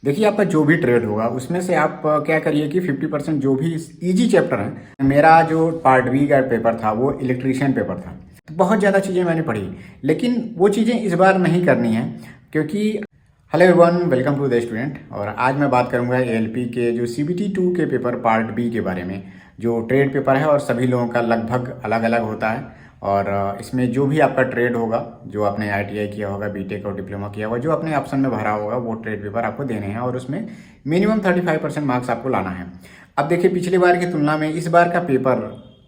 देखिए, आपका जो भी ट्रेड होगा उसमें से आप क्या करिए कि 50% जो भी इजी चैप्टर है। मेरा जो पार्ट बी का पेपर था वो इलेक्ट्रीशियन पेपर था, तो बहुत ज़्यादा चीज़ें मैंने पढ़ी, लेकिन वो चीज़ें इस बार नहीं करनी है क्योंकि hello everyone, welcome to the student. और आज मैं बात करूंगा एएलपी के जो सीबीटी 2 के पेपर पार्ट बी के बारे में, जो ट्रेड पेपर है और सभी लोगों का लगभग अलग अलग होता है। और इसमें जो भी आपका ट्रेड होगा, जो आपने आईटीआई किया होगा, बीटेक और डिप्लोमा किया होगा, जो आपने ऑप्शन में भरा होगा, वो ट्रेड पेपर आपको देने हैं और उसमें मिनिमम 35% मार्क्स आपको लाना है। अब देखिए, पिछली बार की तुलना में इस बार का पेपर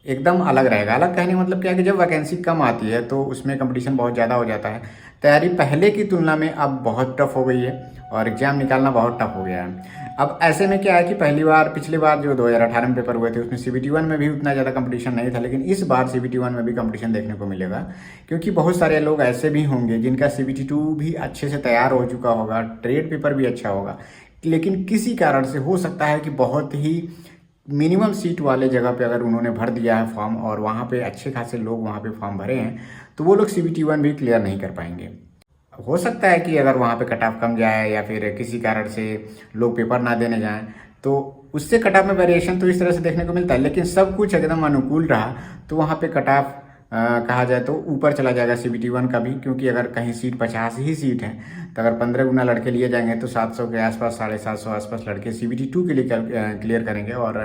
एकदम अलग रहेगा। अलग कहने का मतलब क्या है कि जब वैकेंसी कम आती है तो उसमें कंपटीशन बहुत ज़्यादा हो जाता है। तैयारी पहले की तुलना में अब बहुत टफ हो गई है और एग्ज़ाम निकालना बहुत टफ हो गया है। अब ऐसे में क्या है कि पिछली बार जो 2018 में पेपर हुए थे उसमें सीबीटी 1 में भी उतना ज़्यादा कंपटीशन नहीं था, लेकिन इस बार सीबीटी 1 में भी कंपटीशन देखने को मिलेगा क्योंकि बहुत सारे लोग ऐसे भी होंगे जिनका सीबीटी 2 भी अच्छे से तैयार हो चुका होगा, ट्रेड पेपर भी अच्छा होगा, लेकिन किसी कारण से हो सकता है कि बहुत ही मिनिमम सीट वाले जगह पे अगर उन्होंने भर दिया है फॉर्म और वहाँ पे अच्छे खासे लोग वहाँ पे फॉर्म भरे हैं, तो वो लोग सीबीटी 1 भी क्लियर नहीं कर पाएंगे। हो सकता है कि अगर वहाँ पे कट ऑफ कम जाए या फिर किसी कारण से लोग पेपर ना देने जाएं, तो उससे कट ऑफ में वेरिएशन तो इस तरह से देखने को मिलता है। लेकिन सब कुछ एकदम अनुकूल रहा तो वहाँ पे कट ऑफ कहा जाए तो ऊपर चला जाएगा सीबीटी 1 का भी, क्योंकि अगर कहीं सीट 50 ही सीट है तो अगर 15 गुना लड़के लिए जाएंगे तो 700 के आसपास, 750 आसपास लड़के सीबीटी 2 के लिए क्लियर करेंगे और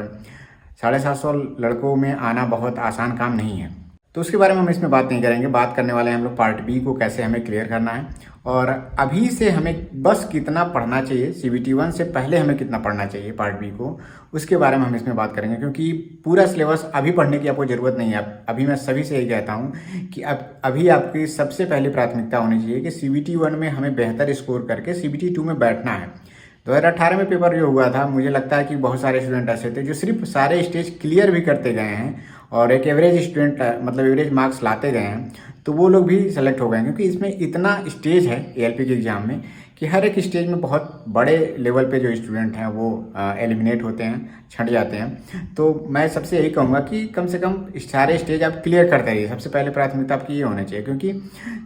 750 लड़कों में आना बहुत आसान काम नहीं है। तो उसके बारे में हम इसमें बात नहीं करेंगे। बात करने वाले हैं हम लोग पार्ट बी को कैसे हमें क्लियर करना है और अभी से हमें बस कितना पढ़ना चाहिए, सीबीटी 1 से पहले हमें कितना पढ़ना चाहिए पार्ट बी को, उसके बारे में हम इसमें बात करेंगे। क्योंकि पूरा सिलेबस अभी पढ़ने की आपको ज़रूरत नहीं है। अभी मैं सभी से यही कहता हूँ कि अभी आपकी सबसे पहली प्राथमिकता होनी चाहिए कि सीबीटी 1 में हमें बेहतर स्कोर करके सीबीटी 2 में बैठना है। 2018 में पेपर जो हुआ था, मुझे लगता है कि बहुत सारे स्टूडेंट ऐसे थे जो सिर्फ सारे स्टेज क्लियर भी करते गए हैं और एक एवरेज स्टूडेंट मतलब एवरेज मार्क्स लाते गए हैं, तो वो लोग भी सेलेक्ट हो गए। क्योंकि इसमें इतना स्टेज है एएलपी के एग्ज़ाम में कि हर एक स्टेज में बहुत बड़े लेवल पे जो स्टूडेंट हैं वो एलिमिनेट होते हैं, छंट जाते हैं। तो मैं सबसे यही कहूँगा कि कम से कम सारे स्टेज आप क्लियर करते रहिए। सबसे पहले प्राथमिकता आपकी ये होनी चाहिए, क्योंकि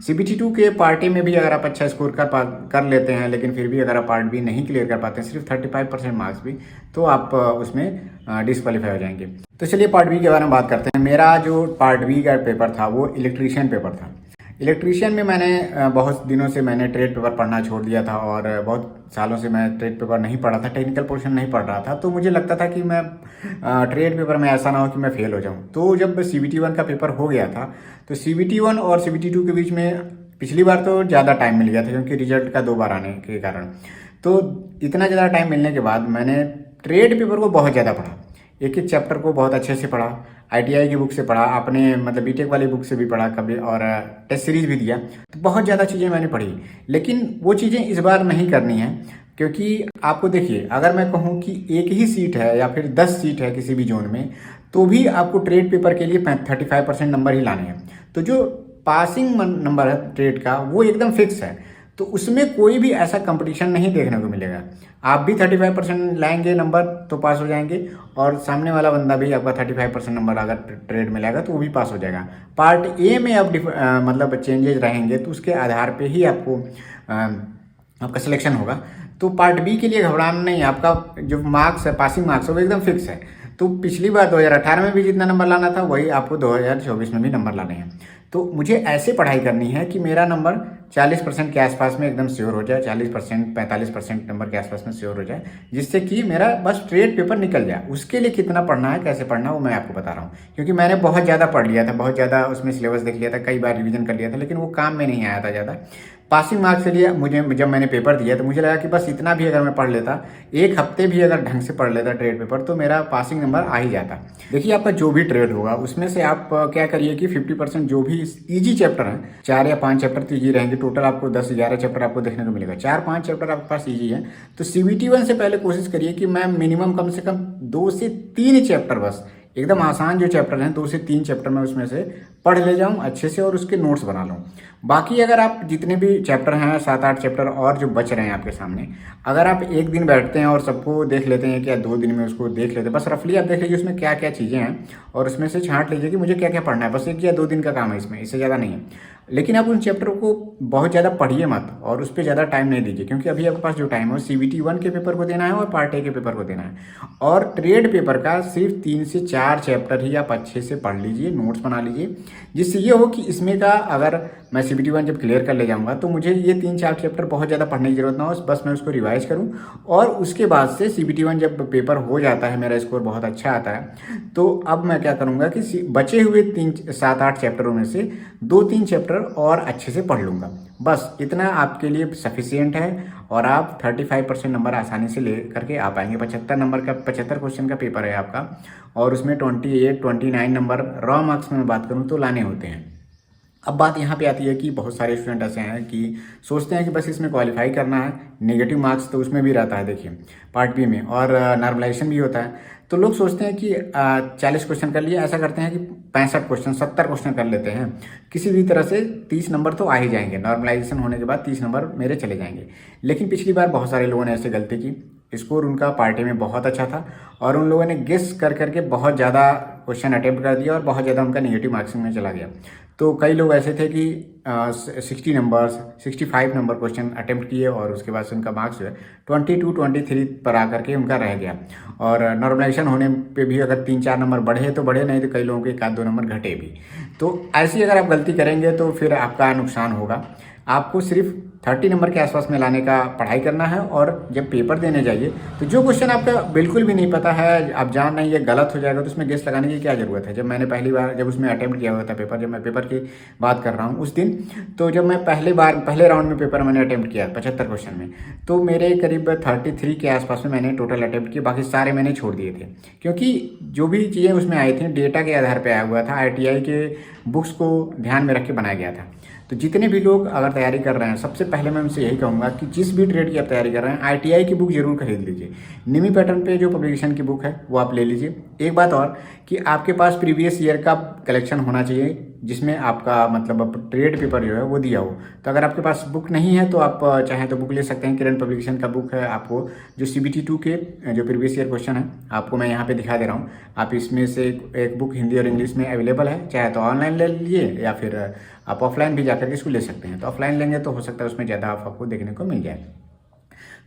सीबीटी 2 के पार्टी में भी अगर आप अच्छा स्कोर कर लेते हैं, लेकिन फिर भी अगर आप पार्ट बी नहीं क्लियर कर पाते हैं, सिर्फ 35% मार्क्स भी, तो आप उसमें डिस्क्वालीफाई हो जाएंगे। तो चलिए पार्ट बी के बारे में बात करते हैं। मेरा जो पार्ट बी का पेपर था वो इलेक्ट्रीशियन पेपर था। इलेक्ट्रीशियन में मैंने बहुत दिनों से मैंने ट्रेड पेपर पढ़ना छोड़ दिया था और बहुत सालों से मैं ट्रेड पेपर नहीं पढ़ा था, टेक्निकल पोर्शन नहीं पढ़ रहा था। तो मुझे लगता था कि मैं ट्रेड पेपर में ऐसा ना हो कि मैं फेल हो जाऊं। तो जब सीबीटी 1 का पेपर हो गया था तो सीबीटी 1 और सीबीटी 2 के बीच में पिछली बार तो ज़्यादा टाइम मिल गया था क्योंकि रिजल्ट का 2 बार आने के कारण। तो इतना ज़्यादा टाइम मिलने के बाद मैंने ट्रेड पेपर को बहुत ज़्यादा पढ़ा, एक एक चैप्टर को बहुत अच्छे से पढ़ा, आईटीआई की बुक से पढ़ा, अपने मतलब बीटेक वाली बुक से भी पढ़ा कभी, और टेस्ट सीरीज भी दिया। तो बहुत ज़्यादा चीज़ें मैंने पढ़ी, लेकिन वो चीज़ें इस बार नहीं करनी है। क्योंकि आपको देखिए, अगर मैं कहूँ कि एक ही सीट है या फिर 10 सीट है किसी भी जोन में, तो भी आपको ट्रेड पेपर के लिए 35% नंबर ही लाने हैं। तो जो पासिंग नंबर है ट्रेड का वो एकदम फिक्स है, तो उसमें कोई भी ऐसा कंपटीशन नहीं देखने को मिलेगा। आप भी 35% लाएंगे नंबर तो पास हो जाएंगे, और सामने वाला बंदा भी आपका 35% नंबर अगर ट्रेड में लाएगा तो वो भी पास हो जाएगा। पार्ट ए में अब मतलब चेंजेस रहेंगे तो उसके आधार पे ही आपको आपका सिलेक्शन होगा। तो पार्ट बी के लिए घबराना नहीं, आपका जो मार्क्स है, पासिंग मार्क्स है, वो एकदम फिक्स है। तो पिछली बार 2018 में भी जितना नंबर लाना था वही आपको 2024 में भी नंबर लाने हैं। तो मुझे ऐसे पढ़ाई करनी है कि मेरा नंबर 40% के आसपास में एकदम श्योर हो जाए, 40% 45% नंबर के आसपास में श्योर हो जाए, जिससे कि मेरा बस ट्रेड पेपर निकल जाए। उसके लिए कितना पढ़ना है, कैसे पढ़ना है, वो मैं आपको बता रहा हूँ। क्योंकि मैंने बहुत ज़्यादा पढ़ लिया था, बहुत ज़्यादा उसमें सिलेबस देख लिया था, कई बार रिवीजन कर लिया था, लेकिन वो काम में नहीं आया था ज़्यादा। पासिंग मार्क्स के लिए मुझे जब मैंने पेपर दिया तो मुझे लगा कि बस इतना भी अगर मैं पढ़ लेता, एक हफ्ते भी अगर ढंग से पढ़ लेता ट्रेड पेपर, तो मेरा पासिंग नंबर आ ही जाता। देखिए, आपका जो भी ट्रेड होगा उसमें से आप क्या करिए कि 50% जो भी इजी चैप्टर है, 4 या 5 चैप्टर तो इजी रहेंगे, टोटल आपको 10-11 चैप्टर आपको देखने को मिलेगा, 4-5 चैप्टर आपके पास इजी है। तो सीबीटी 1 से पहले कोशिश करिए कि मैं मिनिमम कम से कम 2 से 3 चैप्टर, बस एकदम आसान जो चैप्टर हैं 2 से 3 चैप्टर में उसमें से पढ़ ले जाऊं अच्छे से और उसके नोट्स बना लूं। बाकी अगर आप जितने भी चैप्टर हैं 7-8 चैप्टर और जो बच रहे हैं आपके सामने, अगर आप एक दिन बैठते हैं और सबको देख लेते हैं, क्या 2 दिन में उसको देख लेते हैं, बस रफली आप देख लीजिए उसमें क्या क्या चीज़ें हैं और उसमें से छांट लीजिए कि मुझे क्या क्या पढ़ना है। बस 1 या 2 दिन का काम है इसमें, इससे ज़्यादा नहीं है। लेकिन आप उन चैप्टरों को बहुत ज़्यादा पढ़िए मत और उस पर ज़्यादा टाइम नहीं दीजिए, क्योंकि अभी आपके पास जो टाइम है वो CBT 1 के पेपर को देना है और पार्ट ए के पेपर को देना है। और ट्रेड पेपर का सिर्फ 3 से 4 चैप्टर ही आप अच्छे से पढ़ लीजिए, नोट्स बना लीजिए, जिससे ये हो कि इसमें का अगर मैं CBT 1 जब क्लियर कर ले जाऊंगा तो मुझे ये 3-4 चैप्टर बहुत ज़्यादा पढ़ने की जरूरत ना हो, बस मैं उसको रिवाइज करूं और उसके बाद से CBT 1 जब पेपर हो जाता है, मेरा स्कोर बहुत अच्छा आता है, तो अब मैं क्या करूंगा कि बचे हुए 7-8 चैप्टरों में से 2-3 चैप्टर और अच्छे से पढ़ लूंगा। बस इतना आपके लिए सफिशियंट है और आप 35% नंबर आसानी से ले करके आ पाएंगे। 75 नंबर का 75 क्वेश्चन का पेपर है आपका और उसमें 28-29 नंबर रॉ मार्क्स में मैं बात करूँ तो लाने होते हैं। अब बात यहाँ पे आती है कि बहुत सारे स्टूडेंट ऐसे हैं कि सोचते हैं कि बस इसमें क्वालिफाई करना है, नेगेटिव मार्क्स तो उसमें भी रहता है देखिए पार्ट बी में, और नॉर्मलाइजेशन भी होता है। तो लोग सोचते हैं कि 40 क्वेश्चन कर लिए, ऐसा करते हैं कि 65 क्वेश्चन 70 क्वेश्चन कर लेते हैं, किसी भी तरह से 30 नंबर तो आ ही जाएंगे, नॉर्मलाइजेशन होने के बाद 30 नंबर मेरे चले जाएंगे। लेकिन पिछली बार बहुत सारे लोगों ने ऐसे गलती की, स्कोर उनका पार्टी में बहुत अच्छा था और उन लोगों ने गेस कर करके बहुत ज़्यादा क्वेश्चन अटेम्प्ट कर दिया और बहुत ज़्यादा उनका नेगेटिव मार्क्सिंग में चला गया। तो कई लोग ऐसे थे कि 60 नंबर्स 65 नंबर क्वेश्चन अटेम्प्ट किए और उसके बाद से उनका मार्क्स जो है 22-23 पर आकर के उनका रह गया। और नॉर्मलाइजेशन होने पे भी अगर 3-4 नंबर बढ़े तो बढ़े, नहीं तो कई लोगों के 1-2 नंबर घटे भी। तो ऐसी अगर आप गलती करेंगे तो फिर आपका नुकसान होगा। आपको सिर्फ 30 नंबर के आसपास में लाने का पढ़ाई करना है और जब पेपर देने जाइए तो जो क्वेश्चन आपका बिल्कुल भी नहीं पता है, आप जान नहीं, ये गलत हो जाएगा, तो उसमें गेस लगाने की क्या ज़रूरत है। जब मैंने पहली बार जब उसमें अटेम्प्ट किया हुआ था पेपर, जब मैं पेपर की बात कर रहा हूँ उस दिन, तो जब मैं पहले राउंड में पेपर मैंने अटेम्प्ट किया 75 क्वेश्चन में, तो मेरे करीब 33 के आसपास में मैंने टोटल अटेम्प्ट किए, बाकी सारे मैंने छोड़ दिए थे, क्योंकि जो भी चीज़ें उसमें आई थी डेटा के आधार पर आया हुआ था, ITI के बुक्स को ध्यान में रख के बनाया गया था। तो जितने भी लोग अगर तैयारी कर रहे हैं, सबसे पहले मैं उनसे यही कहूँगा कि जिस भी ट्रेड की आप तैयारी कर रहे हैं ITI की बुक जरूर खरीद लीजिए। निमी पैटर्न पे जो पब्लिकेशन की बुक है वो आप ले लीजिए। एक बात और कि आपके पास प्रीवियस ईयर का कलेक्शन होना चाहिए जिसमें आपका मतलब ट्रेड पेपर जो है वो दिया हो। तो अगर आपके पास बुक नहीं है तो आप चाहें तो बुक ले सकते हैं। किरण पब्लिकेशन का बुक है, आपको जो CBT 2 के जो प्रीवियस ईयर क्वेश्चन है आपको मैं यहाँ पे दिखा दे रहा हूँ। आप इसमें से एक बुक हिंदी और इंग्लिश में अवेलेबल है, चाहे तो ऑनलाइन ले लीजिए या फिर आप ऑफलाइन भी जाकर के इसको ले सकते हैं। तो ऑफलाइन लेंगे तो हो सकता है उसमें ज़्यादा आपको देखने को मिल जाए।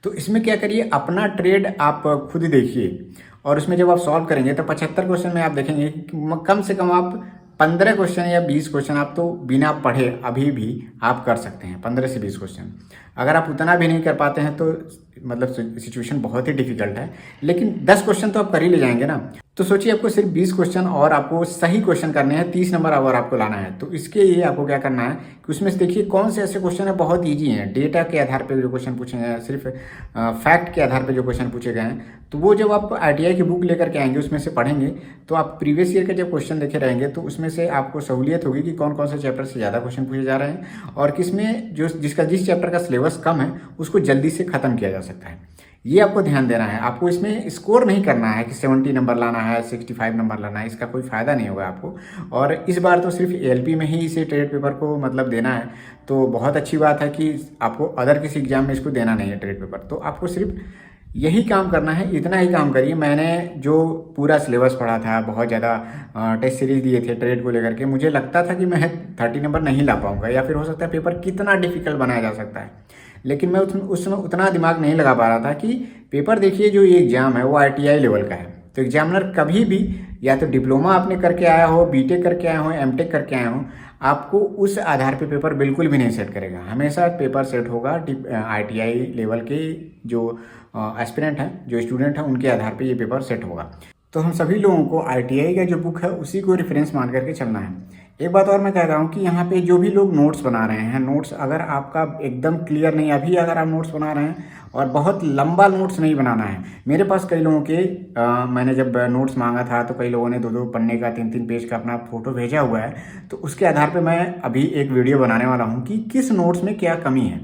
तो इसमें क्या करिए, अपना ट्रेड आप खुद देखिए और उसमें जब आप सॉल्व करेंगे तो 75 क्वेश्चन में आप देखेंगे कि कम से कम आप 15 क्वेश्चन या 20 क्वेश्चन आप तो बिना पढ़े अभी भी आप कर सकते हैं। 15 से 20 क्वेश्चन अगर आप उतना भी नहीं कर पाते हैं तो मतलब सिचुएशन बहुत ही डिफिकल्ट है, लेकिन 10 क्वेश्चन तो आप कर ही ले जाएंगे ना। तो सोचिए आपको सिर्फ 20 क्वेश्चन और आपको सही क्वेश्चन करने हैं, 30 नंबर और आपको लाना है। तो इसके लिए आपको क्या करना है कि उसमें से देखिए कौन से ऐसे क्वेश्चन है बहुत ईजी हैं, डेटा के आधार पे जो क्वेश्चन पूछे गए हैं, सिर्फ फैक्ट के आधार पे जो क्वेश्चन पूछे गए हैं, तो वो जब आप ITI की बुक लेकर के आएंगे उसमें से पढ़ेंगे तो आप प्रीवियस ईयर के जब क्वेश्चन देखे रहेंगे तो उसमें से आपको सहूलियत होगी कि कौन कौन से चैप्टर से ज़्यादा क्वेश्चन पूछे जा रहे हैं और किसमें जिस चैप्टर का सिलेबस कम है उसको जल्दी से ख़त्म किया जा सकता है। ये आपको ध्यान देना है। आपको इसमें स्कोर नहीं करना है कि 70 नंबर लाना है, 65 नंबर लाना है, इसका कोई फ़ायदा नहीं होगा आपको। और इस बार तो सिर्फ ALP में ही इसे ट्रेड पेपर को मतलब देना है, तो बहुत अच्छी बात है कि आपको अदर किसी एग्जाम में इसको देना नहीं है ट्रेड पेपर। तो आपको सिर्फ यही काम करना है, इतना ही काम करिए। मैंने जो पूरा सिलेबस पढ़ा था, बहुत ज़्यादा टेस्ट सीरीज दिए थे ट्रेड को लेकर के, मुझे लगता था कि मैं 30 नंबर नहीं ला पाऊंगा या फिर हो सकता है पेपर कितना डिफिकल्ट बनाया जा सकता है, लेकिन मैं उस समय उतना दिमाग नहीं लगा पा रहा था कि पेपर देखिए जो ये एग्ज़ाम है वो ITI लेवल का है। तो एग्जामिनर कभी भी या तो डिप्लोमा आपने करके आया हो, BTech करके आया हो, MTech करके आया हो, आपको उस आधार पे पेपर बिल्कुल भी नहीं सेट करेगा। हमेशा पेपर सेट होगा ITI लेवल के जो एस्पिरेंट हैं, जो स्टूडेंट हैं, उनके आधार पे ये पेपर सेट होगा। तो हम सभी लोगों को ITI का जो बुक है उसी को रेफरेंस मान करके चलना है। एक बात और मैं कह रहा हूँ कि यहाँ पे जो भी लोग नोट्स बना रहे हैं, नोट्स अगर आपका एकदम क्लियर नहीं, अभी अगर आप नोट्स बना रहे हैं और बहुत लंबा नोट्स नहीं बनाना है। मेरे पास कई लोगों के मैंने जब नोट्स मांगा था तो कई लोगों ने 2-2 पन्ने का 3-3 पेज का अपना फोटो भेजा हुआ है। तो उसके आधार पर मैं अभी एक वीडियो बनाने वाला हूँ कि किस नोट्स में क्या कमी है।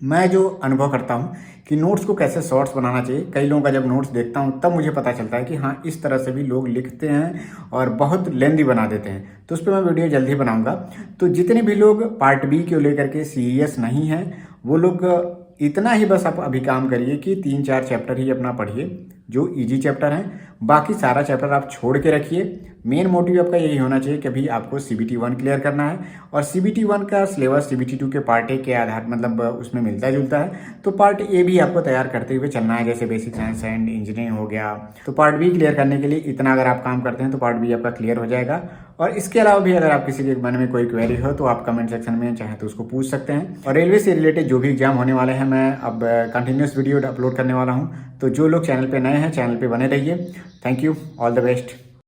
मैं जो अनुभव करता हूँ कि नोट्स को कैसे शॉर्ट्स बनाना चाहिए, कई लोगों का जब नोट्स देखता हूँ तब मुझे पता चलता है कि हाँ, इस तरह से भी लोग लिखते हैं और बहुत लेंदी बना देते हैं। तो उस पर मैं वीडियो जल्द ही बनाऊंगा। तो जितने भी लोग पार्ट बी को लेकर के सीरियस नहीं हैं, वो लोग इतना ही बस आप अभी काम करिए कि 3-4 चैप्टर ही अपना पढ़िए जो इजी चैप्टर हैं, बाकी सारा चैप्टर आप छोड़ के रखिए। मेन मोटिव आपका यही होना चाहिए कि अभी आपको CBT 1 क्लियर करना है, और CBT 1 का सिलेबस CBT 2 के पार्ट ए के आधार मतलब उसमें मिलता जुलता है। तो पार्ट ए भी आपको तैयार करते हुए चलना है, जैसे बेसिक साइंस एंड इंजीनियरिंग हो गया। तो पार्ट बी क्लियर करने के लिए इतना अगर आप काम करते हैं तो पार्ट बी आपका क्लियर हो जाएगा। और इसके अलावा भी अगर आप किसी के मन में कोई क्वेरी हो तो आप कमेंट सेक्शन में चाहे तो उसको पूछ सकते हैं। और रेलवे से रिलेटेड जो भी एग्जाम होने वाले हैं, मैं अब कंटिन्यूस वीडियो अपलोड करने वाला हूँ। तो जो लोग चैनल पे नए हैं, चैनल पे बने रहिए। Thank you, all the best.